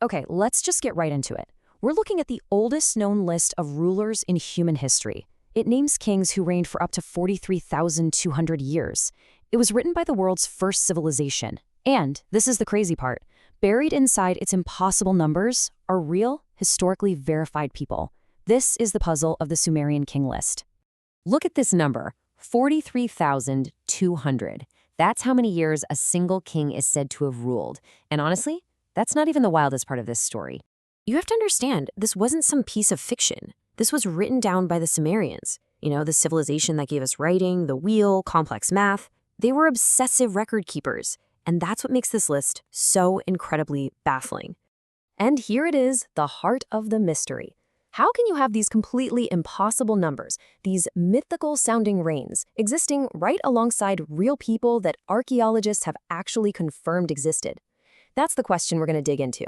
Okay, let's just get right into it. We're looking at the oldest known list of rulers in human history. It names kings who reigned for up to 43,200 years. It was written by the world's first civilization. And, this is the crazy part, buried inside its impossible numbers are real, historically verified people. This is the puzzle of the Sumerian King List. Look at this number, 43,200. That's how many years a single king is said to have ruled. And honestly, that's not even the wildest part of this story. You have to understand, this wasn't some piece of fiction. This was written down by the Sumerians. You know, the civilization that gave us writing, the wheel, complex math. They were obsessive record keepers. And that's what makes this list so incredibly baffling. And here it is, the heart of the mystery. How can you have these completely impossible numbers, these mythical-sounding reigns, existing right alongside real people that archaeologists have actually confirmed existed? That's the question we're going to dig into.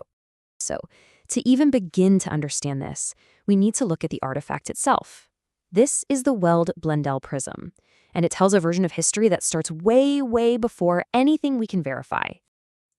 So, to even begin to understand this, we need to look at the artifact itself. This is the Weld-Blundell Prism, and it tells a version of history that starts way, way before anything we can verify.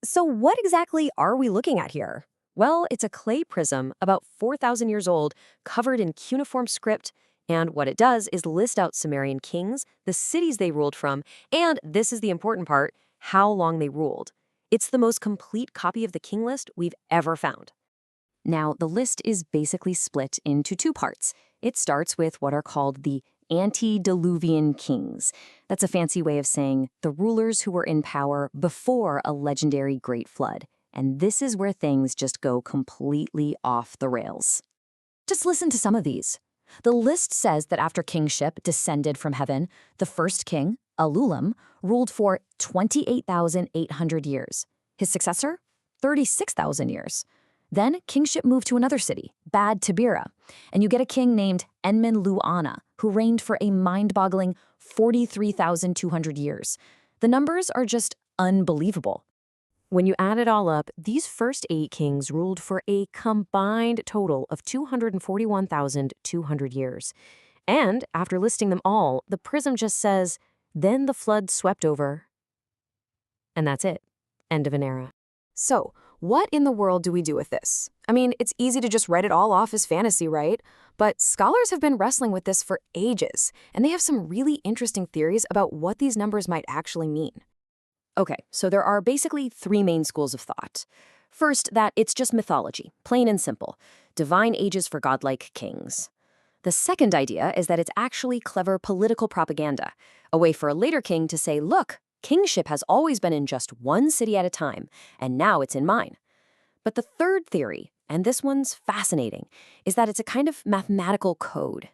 So what exactly are we looking at here? Well, it's a clay prism about 4,000 years old, covered in cuneiform script, and what it does is list out Sumerian kings, the cities they ruled from, and this is the important part, how long they ruled. It's the most complete copy of the king list we've ever found. Now, the list is basically split into two parts. It starts with what are called the antediluvian kings. That's a fancy way of saying the rulers who were in power before a legendary great flood. And this is where things just go completely off the rails. Just listen to some of these. The list says that after kingship descended from heaven, the first king, Alulim, ruled for 28,800 years. His successor, 36,000 years. Then kingship moved to another city, Bad Tabira, and you get a king named Enmenlu-Ana, who reigned for a mind-boggling 43,200 years. The numbers are just unbelievable. When you add it all up, these first 8 kings ruled for a combined total of 241,200 years. And after listing them all, the prism just says, then the flood swept over. And that's it. End of an era. So, what in the world do we do with this? I mean, it's easy to just write it all off as fantasy, right? But scholars have been wrestling with this for ages, and they have some really interesting theories about what these numbers might actually mean. Okay, so there are basically 3 main schools of thought. First, that it's just mythology, plain and simple, divine ages for godlike kings. The second idea is that it's actually clever political propaganda, a way for a later king to say, look, kingship has always been in just one city at a time, and now it's in mine. But the third theory, and this one's fascinating, is that it's a kind of mathematical code.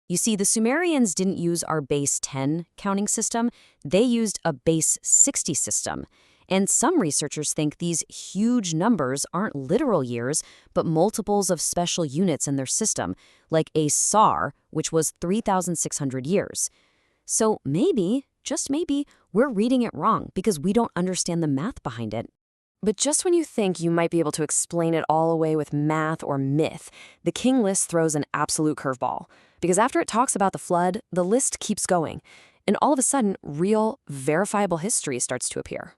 You see, the Sumerians didn't use our base 10 counting system, they used a base 60 system. And some researchers think these huge numbers aren't literal years, but multiples of special units in their system, like a SAR, which was 3,600 years. So maybe, just maybe, we're reading it wrong because we don't understand the math behind it. But just when you think you might be able to explain it all away with math or myth, the King List throws an absolute curveball. Because after it talks about the flood, the list keeps going, and all of a sudden, real, verifiable history starts to appear.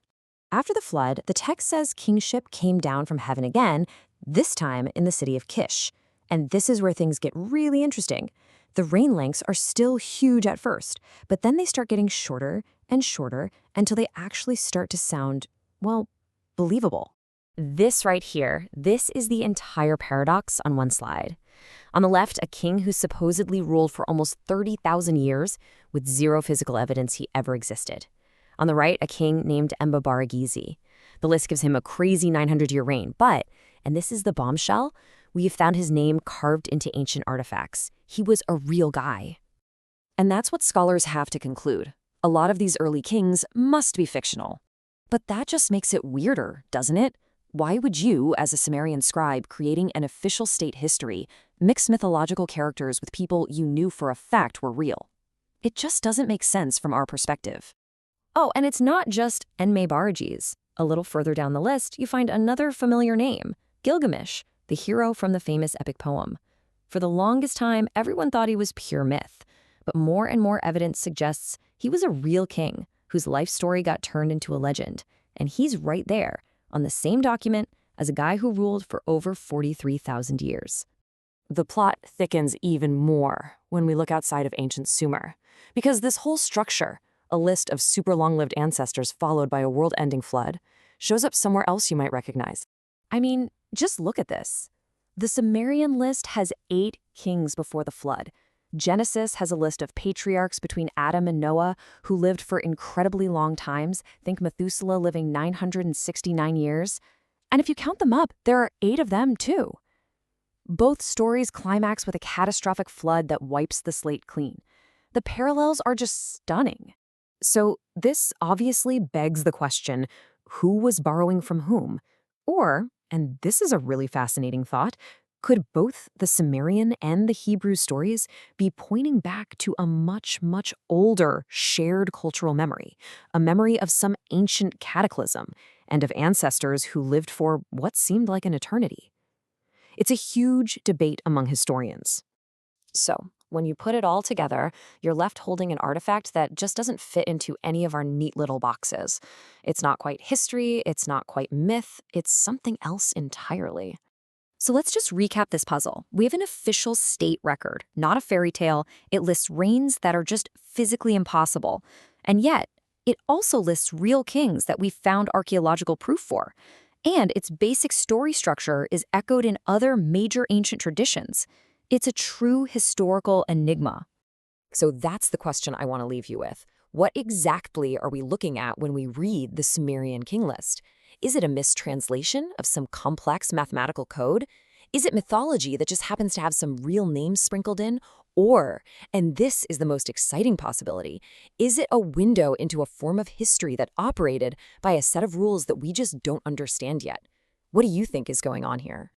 After the flood, the text says kingship came down from heaven again, this time in the city of Kish. And this is where things get really interesting. The reign lengths are still huge at first, but then they start getting shorter and shorter until they actually start to sound, well, believable. This right here, this is the entire paradox on one slide. On the left, a king who supposedly ruled for almost 30,000 years with zero physical evidence he ever existed. On the right, a king named Embabaragizi. The list gives him a crazy 900-year reign, but, and this is the bombshell, we have found his name carved into ancient artifacts. He was a real guy. And that's what scholars have to conclude. A lot of these early kings must be fictional. But that just makes it weirder, doesn't it? Why would you, as a Sumerian scribe creating an official state history, mix mythological characters with people you knew for a fact were real? It just doesn't make sense from our perspective. Oh, and it's not just Enmebarges. A little further down the list, you find another familiar name, Gilgamesh, the hero from the famous epic poem. For the longest time, everyone thought he was pure myth, but more and more evidence suggests he was a real king whose life story got turned into a legend, and he's right there, on the same document as a guy who ruled for over 43,000 years. The plot thickens even more when we look outside of ancient Sumer, because this whole structure, a list of super long-lived ancestors followed by a world-ending flood, shows up somewhere else you might recognize. I mean, just look at this. The Sumerian list has 8 kings before the flood. Genesis has a list of patriarchs between Adam and Noah who lived for incredibly long times. Think Methuselah living 969 years. And if you count them up, there are 8 of them too. Both stories climax with a catastrophic flood that wipes the slate clean. The parallels are just stunning. So this obviously begs the question, who was borrowing from whom? Or, and this is a really fascinating thought, could both the Sumerian and the Hebrew stories be pointing back to a much, much older shared cultural memory, a memory of some ancient cataclysm and of ancestors who lived for what seemed like an eternity? It's a huge debate among historians. So, when you put it all together, you're left holding an artifact that just doesn't fit into any of our neat little boxes. It's not quite history, it's not quite myth, it's something else entirely. So let's just recap this puzzle. We have an official state record, not a fairy tale. It lists reigns that are just physically impossible. And yet, it also lists real kings that we've found archaeological proof for. And its basic story structure is echoed in other major ancient traditions. It's a true historical enigma. So that's the question I want to leave you with. What exactly are we looking at when we read the Sumerian King List? Is it a mistranslation of some complex mathematical code? Is it mythology that just happens to have some real names sprinkled in? Or, and this is the most exciting possibility, is it a window into a form of history that operated by a set of rules that we just don't understand yet? What do you think is going on here?